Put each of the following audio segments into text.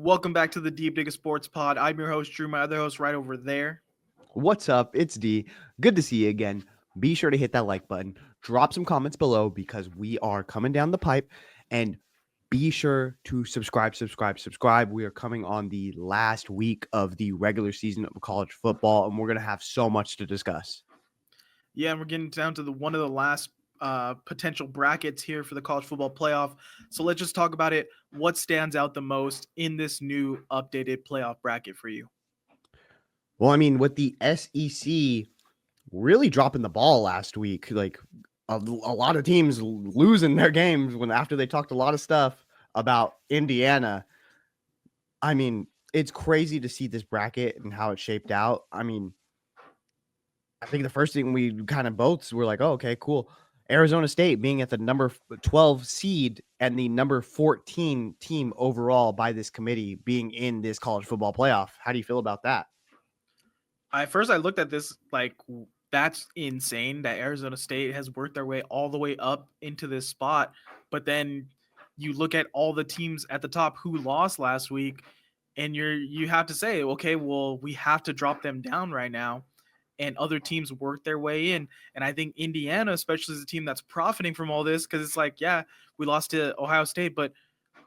Welcome back to the Deep Digger Sports Pod. I'm your host, Drew. My other host right over there. What's up? It's D. Good to see you again. Be sure to hit that like button. Drop some comments below because we are coming down the pipe. And be sure to subscribe. We are coming on the last week of the regular season of college football, and we're going to have so much to discuss. Yeah, and we're getting down to one of the last potential brackets here for the college football playoff. So let's just talk about it. What stands out the most in this new updated playoff bracket for you? Well, I mean, with the SEC really dropping the ball last week, like a lot of teams losing their games when after they talked a lot of stuff about Indiana. I mean, it's crazy to see this bracket and how it shaped out. I mean, I think the first thing we kind of both were like, oh, okay, cool. Arizona State being at the number 12 seed and the number 14 team overall by this committee being in this college football playoff. How do you feel about that? I looked at this like that's insane that Arizona State has worked their way all the way up into this spot, but then you look at all the teams at the top who lost last week, and you have to say, okay, well, we have to drop them down right now, and other teams work their way in. And I think Indiana, especially, is a team that's profiting from all this because it's like, yeah, we lost to Ohio State, but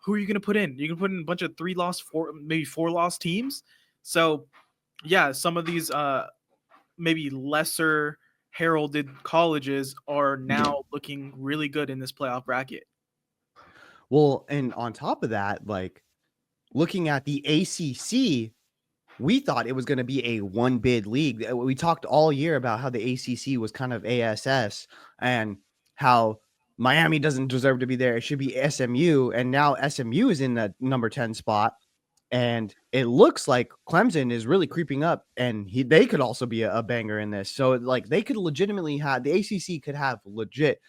who are you going to put in? You're going to put in a bunch of maybe four lost teams. So yeah, some of these maybe lesser heralded colleges are now looking really good in this playoff bracket. Well, and on top of that, like looking at the ACC, we thought it was going to be a one bid league. We talked all year about how the ACC was kind of ASS and how Miami doesn't deserve to be there. It should be SMU. And now SMU is in the number 10 spot. And it looks like Clemson is really creeping up, and they could also be a banger in this. So, like, they could legitimately have the ACC could have legit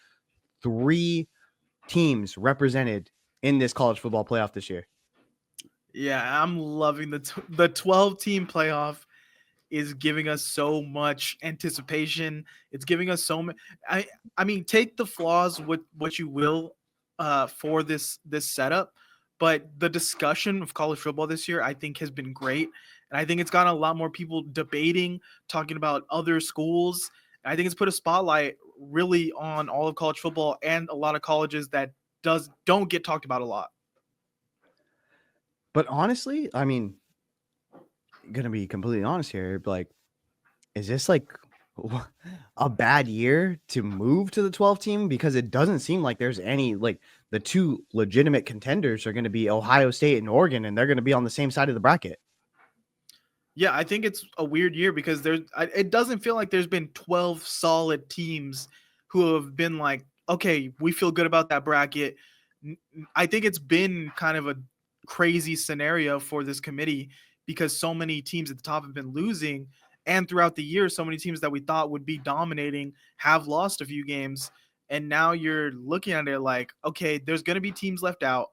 3 teams represented in this college football playoff this year. Yeah, I'm loving the 12 team playoff is giving us so much anticipation. It's giving us so much. I mean, take the flaws with what you will for this setup, but the discussion of college football this year, I think, has been great, and I think it's gotten a lot more people debating, talking about other schools. I think it's put a spotlight really on all of college football and a lot of colleges that don't get talked about a lot. But honestly, I mean, gonna be completely honest here, like, is this like a bad year to move to the 12 team? Because it doesn't seem like there's any like the 2 legitimate contenders are going to be Ohio State and Oregon, and they're going to be on the same side of the bracket. Yeah, I think it's a weird year because it doesn't feel like there's been 12 solid teams who have been like, okay, we feel good about that bracket. I think it's been kind of a crazy scenario for this committee because so many teams at the top have been losing, and throughout the year, so many teams that we thought would be dominating have lost a few games, and now you're looking at it like, okay, there's going to be teams left out,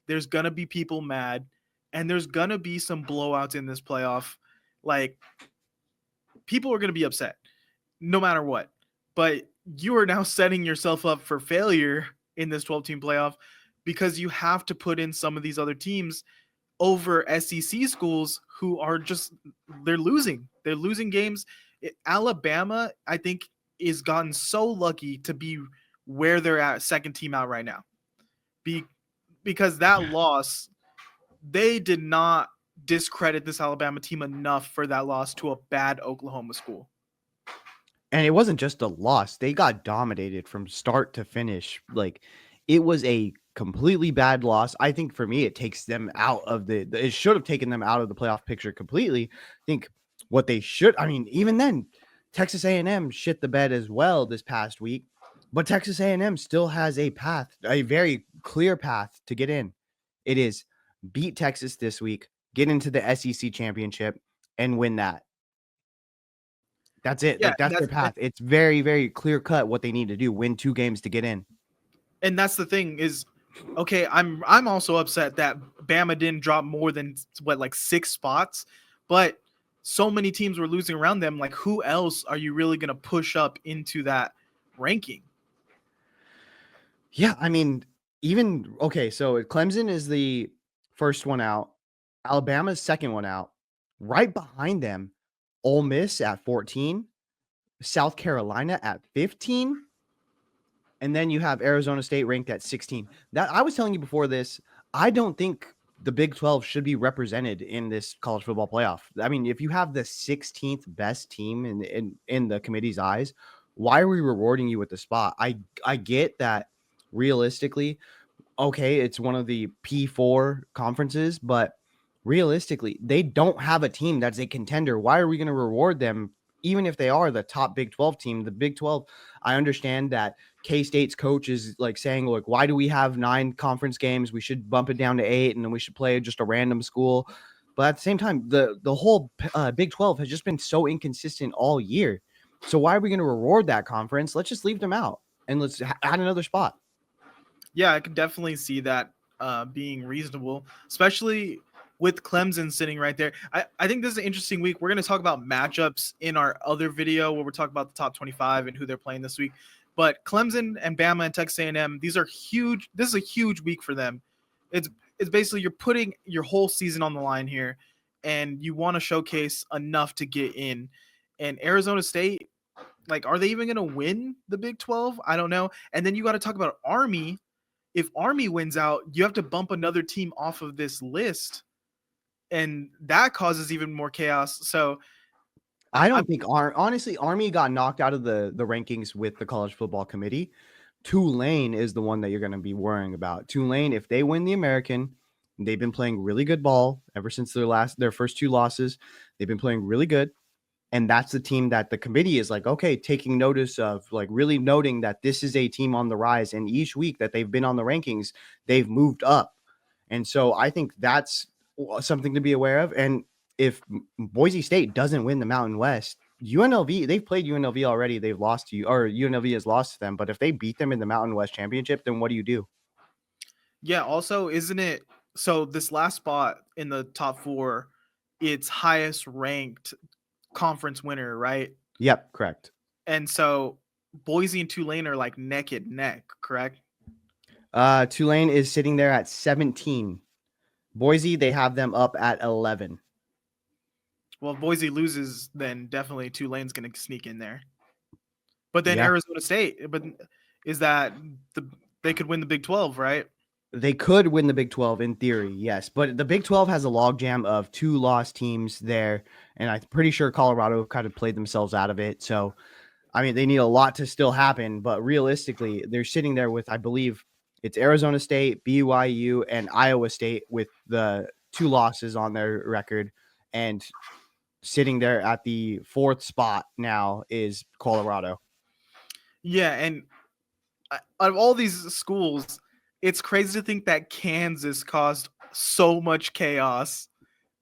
there's going to be people mad, and there's going to be some blowouts in this playoff. Like, people are going to be upset no matter what. But you are now setting yourself up for failure in this 12 team playoff because you have to put in some of these other teams over SEC schools who are just they're losing. They're losing games. Alabama, I think, is gotten so lucky to be where they're at, second team out right now. Because that loss, they did not discredit this Alabama team enough for that loss to a bad Oklahoma school. And it wasn't just a loss. They got dominated from start to finish. Like, it was a completely bad loss. I think for me, it takes them out of it should have taken them out of the playoff picture completely. I think what they should, I mean, even then, Texas A&M shit the bed as well this past week, but Texas A&M still has a path, a very clear path to get in. It is beat Texas this week, get into the SEC championship, and win that. That's it. Yeah, Like, that's their path. It's very, very clear cut what they need to do. Win 2 games to get in. and that's the thing is, okay, I'm also upset that Bama didn't drop more than what, like 6 spots, but so many teams were losing around them. Like, who else are you really going to push up into that ranking? Yeah, I mean, even okay, so Clemson is the first one out. Alabama's second one out. Right behind them, Ole Miss at 14, South Carolina at 15, and then you have Arizona State ranked at 16. That I was telling you before this, I don't think the Big 12 should be represented in this college football playoff. I mean, if you have the 16th best team in the committee's eyes, why are we rewarding you with the spot? I get that realistically, okay, it's one of the P4 conferences, but realistically, they don't have a team that's a contender. Why are we going to reward them even if they are the top Big 12 team? The Big 12, I understand that K-State's coach is like saying, look, why do we have 9 conference games? We should bump it down to 8 and then we should play just a random school. But at the same time, the whole Big 12 has just been so inconsistent all year. So why are we going to reward that conference? Let's just leave them out and let's add another spot. Yeah, I could definitely see that being reasonable, especially with Clemson sitting right there. I think this is an interesting week. We're going to talk about matchups in our other video where we're talking about the top 25 and who they're playing this week. But Clemson and Bama and Texas A&M, these are huge. This is a huge week for them. It's basically you're putting your whole season on the line here, and you want to showcase enough to get in. And Arizona State, like, are they even going to win the Big 12? I don't know. And then you got to talk about Army. If Army wins out, you have to bump another team off of this list, and that causes even more chaos. So I don't think honestly Army got knocked out of the rankings with the college football committee. Tulane is the one that you're going to be worrying about. Tulane, if they win the American, they've been playing really good ball ever since their first 2 losses. They've been playing really good. And that's the team that the committee is like, okay, taking notice of, like really noting that this is a team on the rise. And each week that they've been on the rankings, they've moved up. And so I think that's something to be aware of. And if Boise State doesn't win the Mountain West, UNLV, they've played UNLV already. They've lost to you, or UNLV has lost to them. But if they beat them in the Mountain West Championship, then what do you do? yeah, also, isn't it so this last spot in the top 4, it's highest ranked conference winner, right? Yep, correct. And so Boise and Tulane are like neck and neck, correct? Tulane is sitting there at 17. Boise, they have them up at 11. Well, if Boise loses, then definitely Tulane's going to sneak in there. But then Yeah. Arizona State, but is that they could win the Big 12, right? They could win the Big 12 in theory, yes. But the Big 12 has a logjam of 2 lost teams there. And I'm pretty sure Colorado kind of played themselves out of it. So, I mean, they need a lot to still happen. But realistically, they're sitting there with, I believe, it's Arizona State, BYU, and Iowa State with the 2 losses on their record. And sitting there at the 4th spot now is Colorado. Yeah, and out of all these schools, it's crazy to think that Kansas caused so much chaos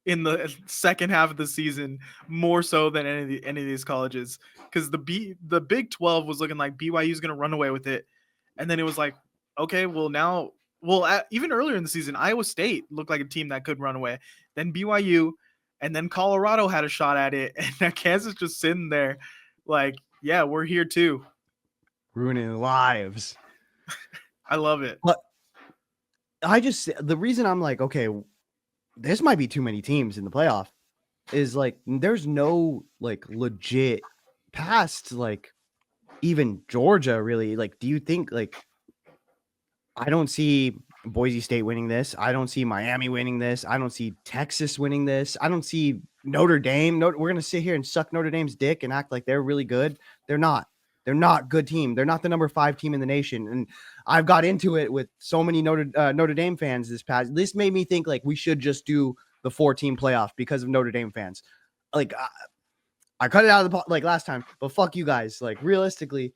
in the second half of the season, more so than any of these colleges. Because the Big 12 was looking like BYU is going to run away with it, and then it was like, okay, even earlier in the season, Iowa State looked like a team that could run away. Then BYU, and then Colorado had a shot at it, and now Kansas just sitting there, like, yeah, we're here too. Ruining lives. I love it. But the reason I'm like, okay, this might be too many teams in the playoff is like, there's no like legit past like even Georgia really. Like, do you think like, I don't see Boise State winning this. I don't see Miami winning this. I don't see Texas winning this. I don't see Notre Dame. We're going to sit here and suck Notre Dame's dick and act like they're really good. They're not. They're not good team. They're not the number 5 team in the nation. And I've got into it with so many Notre Dame fans this made me think like we should just do the 4-team playoff because of Notre Dame fans. Like I cut it out of the like last time, but fuck you guys. Like realistically,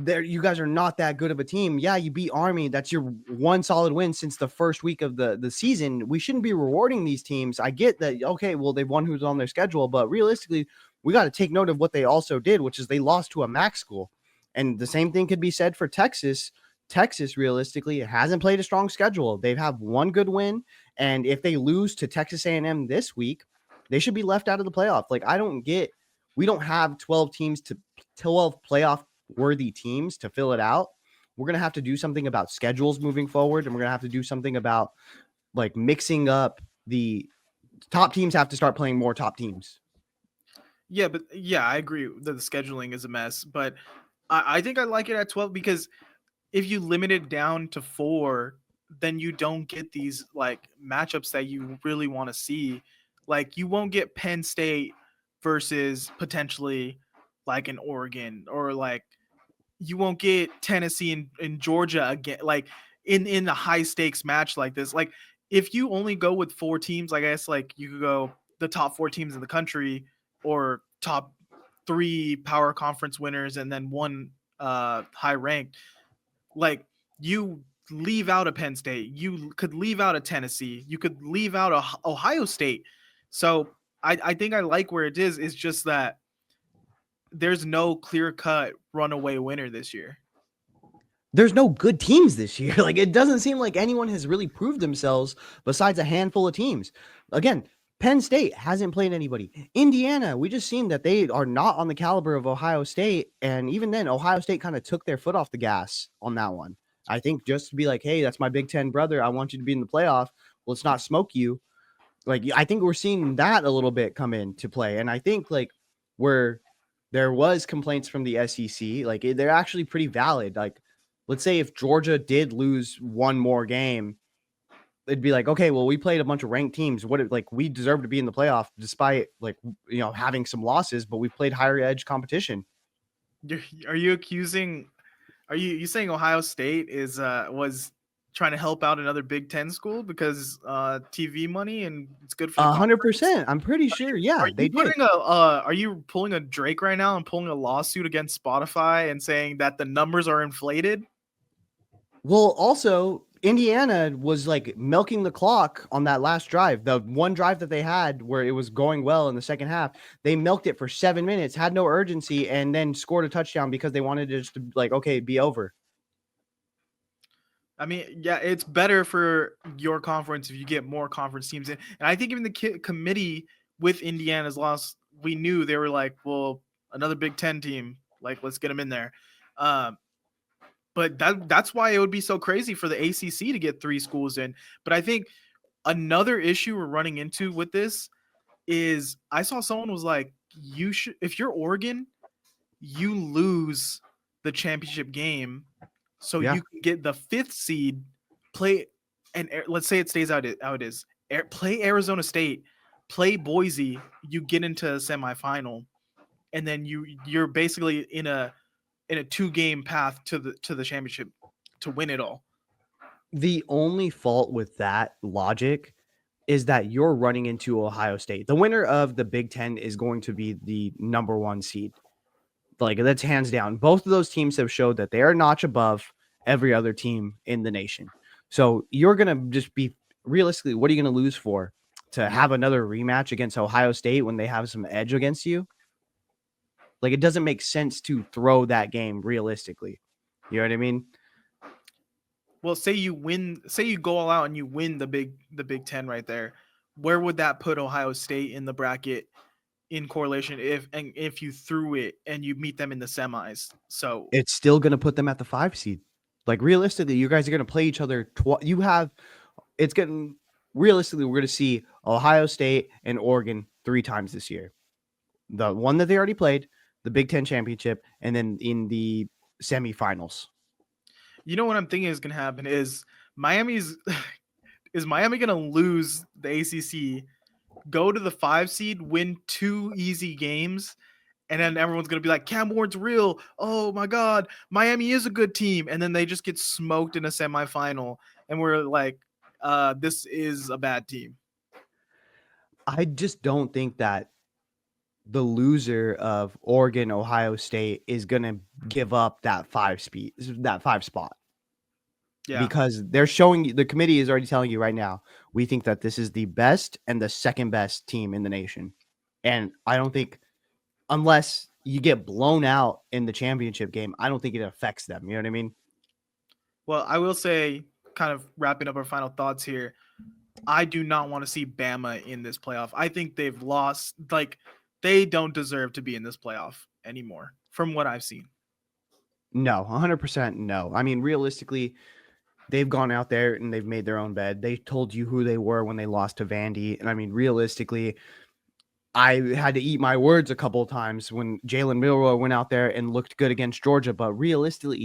you guys are not that good of a team. Yeah, you beat Army. That's your one solid win since the first week of the season. We shouldn't be rewarding these teams. I get that. Okay, well, they've won who's on their schedule, but realistically, we got to take note of what they also did, which is they lost to a MAC school. And the same thing could be said for Texas. Texas, realistically, hasn't played a strong schedule. They have one good win, and if they lose to Texas A&M this week, they should be left out of the playoff. Like, I don't get. We don't have 12 playoff worthy teams to fill it out. We're going to have to do something about schedules moving forward. And we're going to have to do something about like mixing up the top teams have to start playing more top teams. Yeah, but yeah, I agree that the scheduling is a mess. But I think I like it at 12 because if you limit it down to 4, then you don't get these like matchups that you really want to see. Like you won't get Penn State versus potentially like an Oregon, or like you won't get Tennessee and Georgia again, like in a high stakes match like this. Like if you only go with 4 teams, I guess like you could go the top 4 teams in the country, or top 3 power conference winners and then one high ranked. Like you leave out a Penn State, you could leave out a Tennessee, you could leave out a Ohio State. So I think I like where it is. It's just that there's no clear cut runaway winner this year. There's no good teams this year. Like, it doesn't seem like anyone has really proved themselves besides a handful of teams. Again, Penn State hasn't played anybody. Indiana, we just seen that they are not on the caliber of Ohio State. And even then, Ohio State kind of took their foot off the gas on that one. I think just to be like, hey, that's my Big Ten brother. I want you to be in the playoff. Let's not smoke you. Like, I think we're seeing that a little bit come into play. And I think, like, where there was complaints from the SEC, like, they're actually pretty valid. Like, let's say if Georgia did lose one more game, it'd be like, okay, well, we played a bunch of ranked teams. Like, we deserve to be in the playoff despite, like, having some losses, but we played higher edge competition. Are you accusing? Are you saying Ohio State is was trying to help out another Big Ten school because TV money and it's good for the conference? 100%. I'm pretty sure. Yeah, Are they you did. putting a are you pulling a Drake right now and pulling a lawsuit against Spotify and saying that the numbers are inflated? Well, also, Indiana was like milking the clock on that last drive. The one drive that they had where it was going well in the second half, they milked it for 7 minutes, had no urgency, and then scored a touchdown because they wanted it just to, like, okay, be over. I mean, yeah, it's better for your conference if you get more conference teams in. And I think even the committee with Indiana's loss, we knew they were like, well, another Big Ten team, like let's get them in there. Um, but that's why it would be so crazy for the ACC to get 3 schools in. But I think another issue we're running into with this is I saw someone was like, you should, if you're Oregon, you lose the championship game so Yeah. you can get the 5th seed, play, and let's say it stays out how it is. Play Arizona State, play Boise, you get into a semifinal, and then you're basically in a 2-game path to the championship to win it all. The only fault with that logic is that you're running into Ohio State. The winner of the Big Ten is going to be the number 1 seed. Like, that's hands down. Both of those teams have showed that they are a notch above every other team in the nation. So you're going to just be realistically, what are you going to lose for? To have another rematch against Ohio State when they have some edge against you? Like, it doesn't make sense to throw that game realistically. You know what I mean? Well, say you win, say you go all out and you win the Big Ten right there. Where would that put Ohio State in the bracket in correlation if you threw it and you meet them in the semis? So It's still going to put them at the 5 seed. Like, realistically, you guys are going to play each other. It's getting realistically, we're going to see Ohio State and Oregon 3 times this year. The one that they already played, the Big Ten championship, and then in the semifinals. you know what I'm thinking is going to happen is Miami's is Miami going to lose the ACC, go to the 5 seed, win 2 easy games, and then everyone's going to be like, Cam Ward's real. Oh my God, Miami is a good team. And then they just get smoked in a semifinal. And we're like, this is a bad team. I just don't think that the loser of Oregon, Ohio State is going to give up that 5 spot. Yeah. Because they're showing you, the committee is already telling you right now, we think that this is the best and the second best team in the nation. And I don't think, unless you get blown out in the championship game, I don't think it affects them. You know what I mean? Well, I will say, kind of wrapping up our final thoughts here, I do not want to see Bama in this playoff. I think they've lost, like, they don't deserve to be in this playoff anymore, from what I've seen. No, 100% no. I mean, realistically, they've gone out there and they've made their own bed. They told you who they were when they lost to Vandy. And I mean, realistically, I had to eat my words a couple of times when Jalen Milroe went out there and looked good against Georgia. But realistically,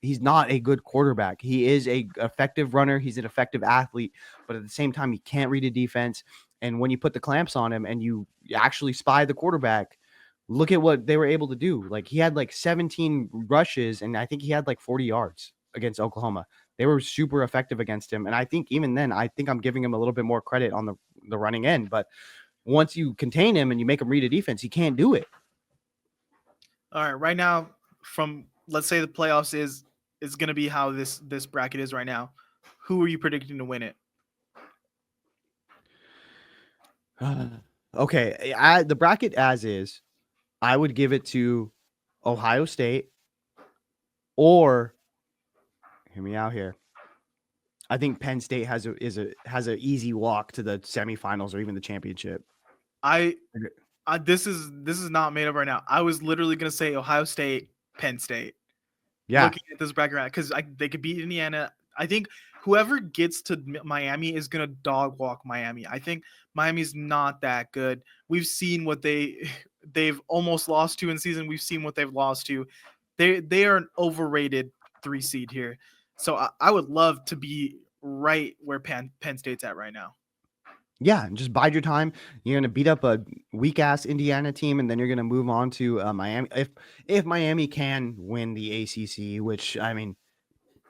he's not a good quarterback. He is a effective runner. He's an effective athlete. But at the same time, he can't read a defense. And when you put the clamps on him and you actually spy the quarterback, look at what they were able to do. Like he had like 17 rushes and I think he had like 40 yards against Oklahoma. They were super effective against him. And I think even then, I think I'm giving him a little bit more credit on the running end. But once you contain him and you make him read a defense, he can't do it. All right, right now, from let's say the playoffs is going to be how this bracket is right now. Who are you predicting to win it? Okay, the bracket as is, I would give it to Ohio State or hear me out here. I think Penn State has an easy walk to the semifinals or even the championship. This is not made up right now. I was literally gonna say Ohio State, Penn State. Yeah, looking at this bracket because they could beat Indiana. I think whoever gets to Miami is gonna dog walk Miami. I think Miami's not that good. We've seen what they've almost lost to in season. We've seen what they've lost to. They are an overrated 3 seed here. So I would love to be right where Penn State's at right now. yeah, and just bide your time. You're gonna beat up a weak ass Indiana team, and then you're gonna move on to Miami. If Miami can win the ACC, which I mean,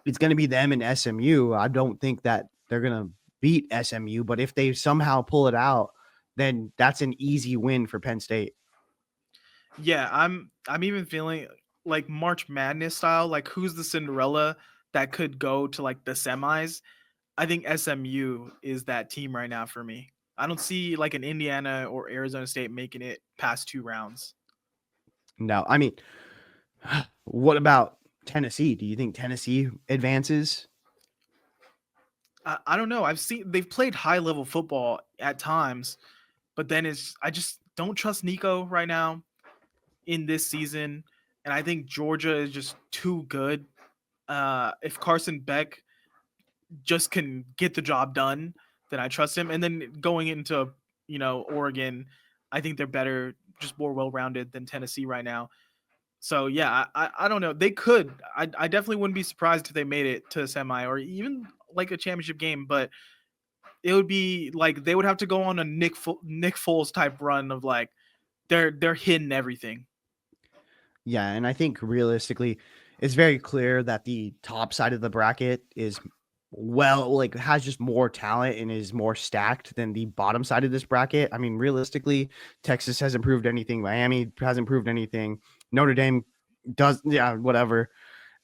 it's gonna be them and SMU. I don't think that they're gonna beat SMU, but if they somehow pull it out, then that's an easy win for Penn State. Yeah, I'm even feeling like March Madness style. Like who's the Cinderella that could go to like the semis? I think SMU is that team right now for me. I don't see like an Indiana or Arizona State making it past 2 rounds. No, I mean, what about Tennessee? Do you think Tennessee advances? I don't know. They've played high level football at times, but then I just don't trust Nico right now in this season, and I think Georgia is just too good. If Carson Beck just can get the job done, then I trust him. And then going into Oregon, I think they're better, just more well rounded than Tennessee right now. So yeah, I don't know. They could. I definitely wouldn't be surprised if they made it to a semi or even like a championship game, but it would be like they would have to go on a Nick Foles type run of like they're hitting everything. Yeah, and I think realistically, it's very clear that the top side of the bracket is like has just more talent and is more stacked than the bottom side of this bracket. I mean, realistically, Texas hasn't proved anything. Miami hasn't proved anything. Notre Dame does, yeah, whatever.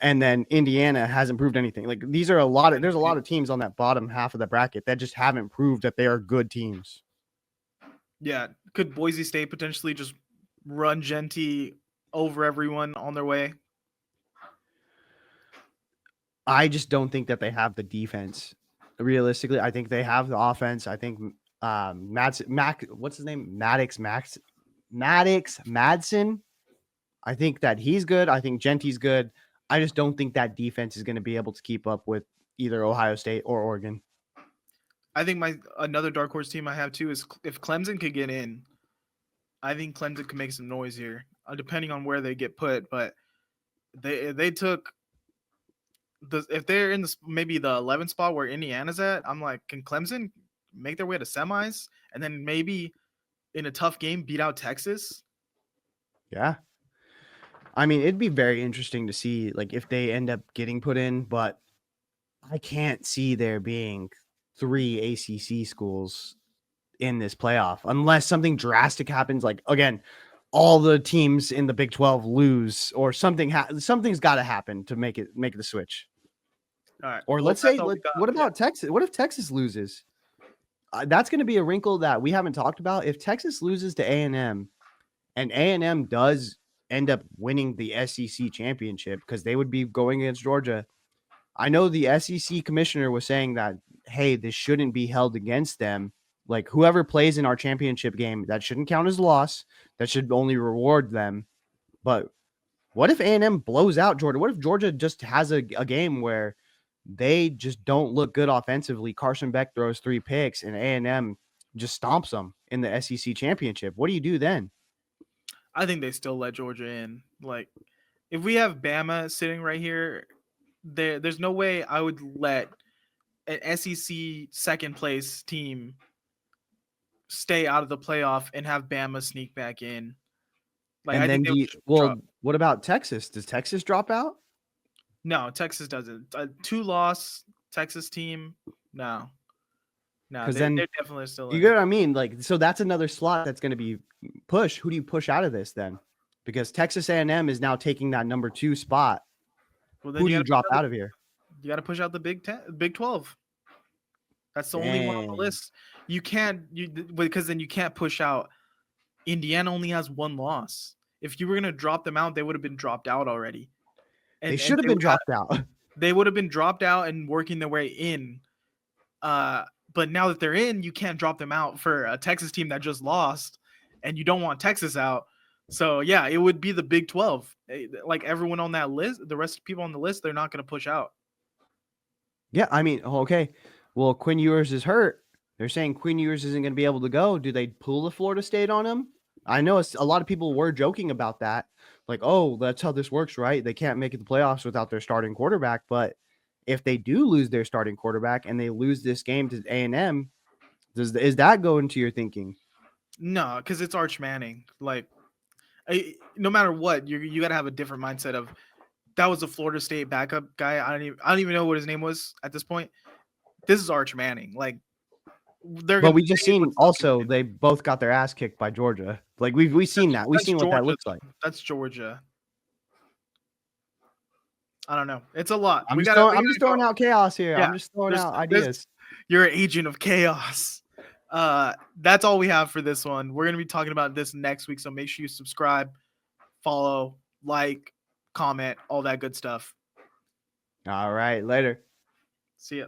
And then Indiana hasn't proved anything. Like there's a lot of teams on that bottom half of the bracket that just haven't proved that they are good teams. Yeah, could Boise State potentially just run Genty over everyone on their way? I just don't think that they have the defense. Realistically, I think they have the offense. I think what's his name? Maddox Madsen. I think that he's good. I think Genty's good. I just don't think that defense is going to be able to keep up with either Ohio State or Oregon. I think another dark horse team I have too is if Clemson could get in. I think Clemson could make some noise here, depending on where they get put. But they took if they're in maybe the 11th spot where Indiana's at. I'm like, can Clemson make their way to semis and then maybe in a tough game beat out Texas? Yeah. I mean, it'd be very interesting to see like if they end up getting put in, but I can't see there being 3 ACC schools in this playoff unless something drastic happens. Like again, all the teams in the Big 12 lose or something's got to happen to make the switch. All right. Or well, let's say, what about Texas? What if Texas loses? That's going to be a wrinkle that we haven't talked about. If Texas loses to A&M and A&M does end up winning the SEC championship because they would be going against Georgia. I know the SEC commissioner was saying that, hey, this shouldn't be held against them. Like whoever plays in our championship game, that shouldn't count as a loss. That should only reward them. But what if A&M blows out Georgia? What if Georgia just has a game where they just don't look good offensively. Carson Beck throws 3 picks, and A&M just stomps them in the SEC championship. What do you do then? I think they still let Georgia in. Like, if we have Bama sitting right here, there's no way I would let an SEC second place team stay out of the playoff and have Bama sneak back in. Like, And I think then they would drop. what about Texas? Does Texas drop out? No, Texas doesn't. A 2-loss Texas team, no. No, Because they're then definitely still you in. get what I mean? Like, so that's another slot that's going to be pushed. Who do you push out of this then? Because Texas A&M is now taking that number 2 spot. Well, then Who do you you got drop out of here? you got to push out the Big 12. That's the only one on the Dang. list. You can't because then you can't push out. Indiana only has 1 loss. If you were gonna drop them out, they would have been dropped out already. They And should have they been would have dropped out. they would have been dropped out and working their way in. But now that they're in, you can't drop them out for a Texas team that just lost, and you don't want Texas out. So yeah, it would be the Big 12. Like everyone on that list, the rest of people on the list, they're not gonna push out. Yeah, I mean, okay. Well, Quinn Ewers is hurt. They're saying Quinn Ewers isn't going to be able to go. Do they pull the Florida State on him? I know a lot of people were joking about that. Like, oh, that's how this works, right? They can't make it the playoffs without their starting quarterback. But if they do lose their starting quarterback and they lose this game to A&M, is that go into your thinking? No, because it's Arch Manning. Like, no matter what, you got to have a different mindset of that was a Florida State backup guy. I don't even know what his name was at this point. This is Arch Manning. Like, they're But gonna. we just They would seen still keep also him. they both got their ass kicked by Georgia. Like we've seen that. We've That's seen what that Georgia. looks like. That's Georgia. I don't know. It's a lot. I'm We just gotta throwing go. out chaos here. Yeah, I'm just throwing out there's ideas. you're an agent of chaos. That's all we have for this one. We're gonna be talking about this next week, so make sure you subscribe, follow, like, comment, all that good stuff. All right, later. See ya.